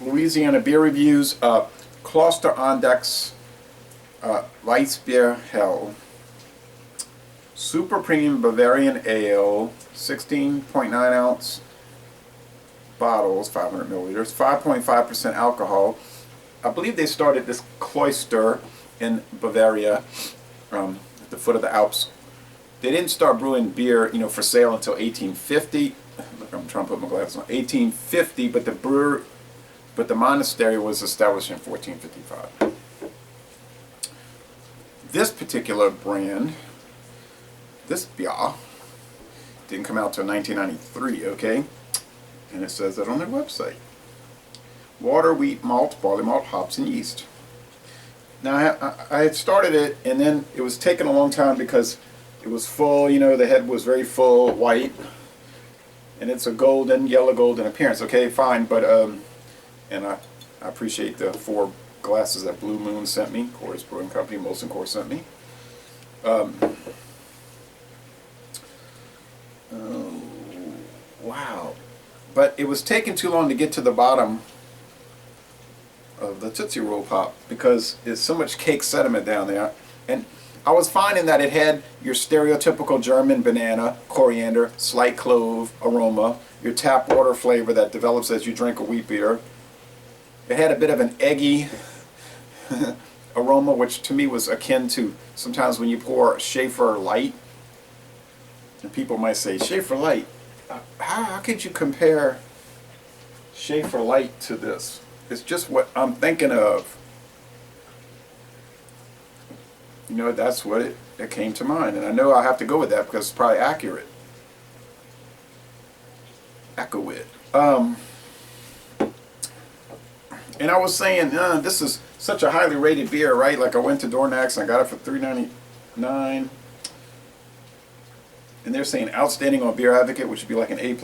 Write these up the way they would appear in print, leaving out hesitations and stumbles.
Louisiana beer reviews. Kloster Andechser Weissbier Hell. Super Premium Bavarian Ale, 16.9 ounce bottles, 500 milliliters, 5.5% alcohol. I believe they started this cloister in Bavaria, at the foot of the Alps. They didn't start brewing beer, for sale until 1850. Look, I'm trying to put my glasses on. 1850, but the monastery was established in 1455. This particular brand, this beer, didn't come out till 1993. Okay, and it says that on their website. Water, wheat, malt, barley malt, hops, and yeast. Now I had started it, and then it was taking a long time because it was full. The head was very full, white, and it's a yellow golden appearance. Okay, fine, but and I appreciate the 4 glasses that Blue Moon sent me. Coors Brewing Company, Molson Coors sent me. Oh, wow. But it was taking too long to get to the bottom of the Tootsie Roll Pop because there's so much cake sediment down there. And I was finding that it had your stereotypical German banana, coriander, slight clove aroma, your tap water flavor that develops as you drink a wheat beer. It had a bit of an eggy aroma, which to me was akin to sometimes when you pour Schaefer Light. And people might say, Schaefer Light? How could you compare Schaefer Light to this? It's just what I'm thinking of. That's what it came to mind. And I know I have to go with that because it's probably accurate. And I was saying, this is such a highly rated beer, right? Like I went to Dornax and I got it for $3.99. And they're saying outstanding on Beer Advocate, which would be like an A+,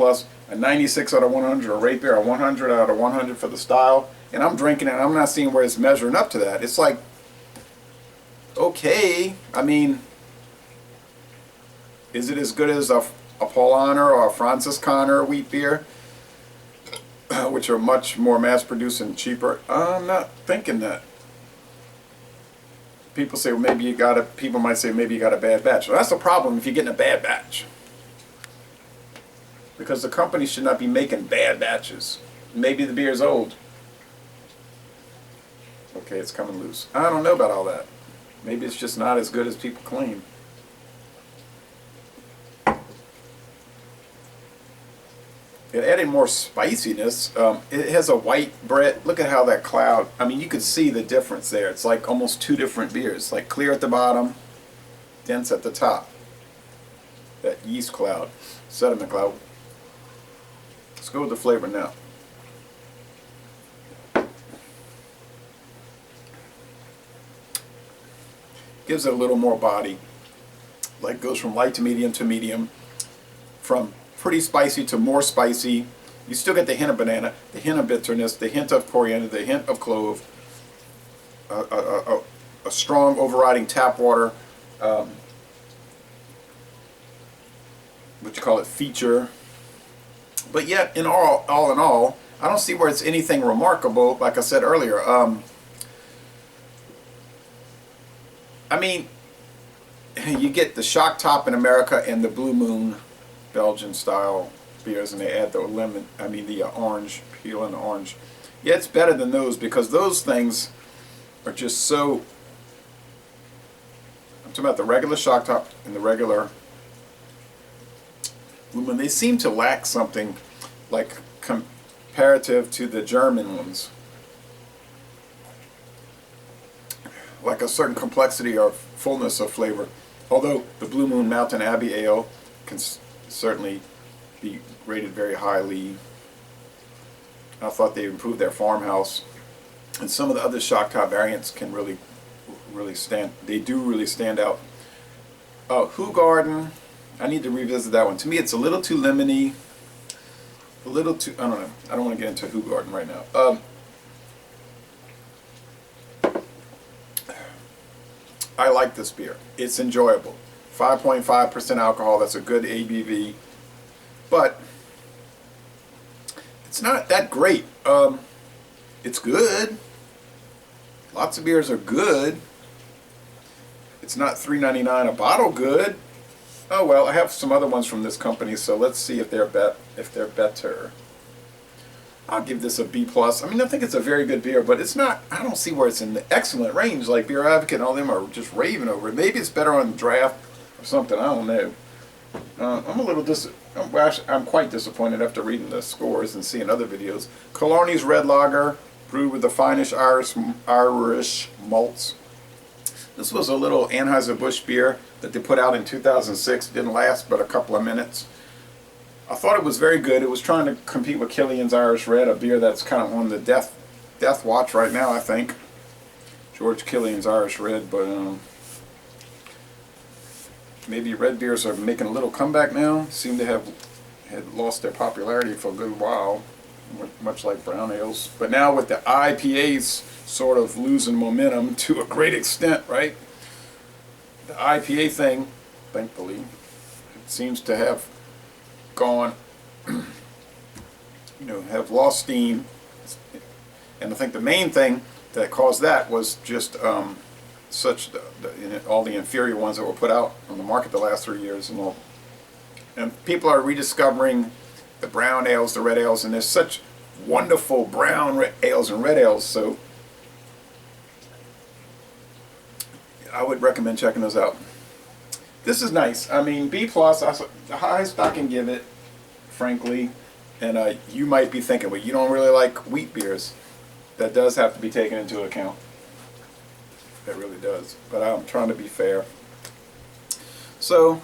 a 96 out of 100, a rate beer, a 100 out of 100 for the style. And I'm drinking it, and I'm not seeing where it's measuring up to that. It's like, okay, I mean, is it as good as a Paulaner or a Franziskaner wheat beer, which are much more mass-produced and cheaper? I'm not thinking that. People say, well, people might say maybe you got a bad batch. Well, that's a problem if you're getting a bad batch. Because the company should not be making bad batches. Maybe the beer's old. Okay, it's coming loose. I don't know about all that. Maybe it's just not as good as people claim. It added more spiciness. It has a white bread. Look at how that cloud, you could see the difference there. It's like almost 2 different beers. Like clear at the bottom, dense at the top. That yeast cloud, sediment cloud. Let's go with the flavor now. Gives it a little more body. Like goes from light to medium, from pretty spicy to more spicy. You still get the hint of banana, the hint of bitterness, the hint of coriander, the hint of clove, a strong overriding tap water, what you call it, feature. But yet, all in all, I don't see where it's anything remarkable. Like I said earlier, you get the Shock Top in America and the Blue Moon Belgian style beers, and they add the lemon, the orange, peel and the orange. Yeah, it's better than those because those things are just so, I'm talking about the regular Shock Top and the regular Blue Moon. They seem to lack something like comparative to the German ones. Like a certain complexity or fullness of flavor. Although the Blue Moon Mountain Abbey Ale can certainly be rated very highly. I thought they improved their farmhouse, and some of the other Shock Top variants can really stand. They do really stand out. Hoegaarden, I need to revisit that one. To me, it's a little too lemony, a little too. I don't know. I don't want to get into Hoegaarden right now. I like this beer. It's enjoyable. 5.5% alcohol. That's a good ABV, but it's not that great. It's good. Lots of beers are good. It's not $3.99 a bottle good. Oh well, I have some other ones from this company, so let's see if they're better. I'll give this a B+. I mean, I think it's a very good beer, but it's not, I don't see where it's in the excellent range like Beer Advocate and all them are just raving over it. Maybe it's better on draft or something, I don't know. I'm a little I'm quite disappointed after reading the scores and seeing other videos. Killarney's Red Lager, brewed with the finest Irish malts. This was a little Anheuser-Busch beer that they put out in 2006. It didn't last but a couple of minutes. I thought it was very good. It was trying to compete with Killian's Irish Red, a beer that's kind of on the death watch right now, I think. George Killian's Irish Red, but maybe red beers are making a little comeback now. Seem to have had lost their popularity for a good while, much like brown ales. But now with the IPAs sort of losing momentum to a great extent, right? The IPA thing, thankfully, it seems to have gone, have lost steam. And I think the main thing that caused that was just all the inferior ones that were put out on the market the last 3 years and all. And people are rediscovering the brown ales, the red ales, and there's such wonderful brown ales and red ales, so I would recommend checking those out. This is nice. I mean, B+, the highest I can give it, frankly, and you might be thinking, well, you don't really like wheat beers. That does have to be taken into account. That really does. But I'm trying to be fair. So,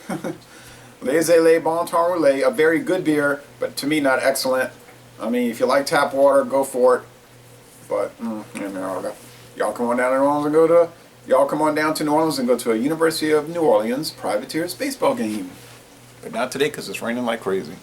Les Bon Temps Roulé, a very good beer, but to me not excellent. I mean, if you like tap water, go for it. But y'all come on down to New Orleans and go to a University of New Orleans Privateers baseball game. But not today because it's raining like crazy.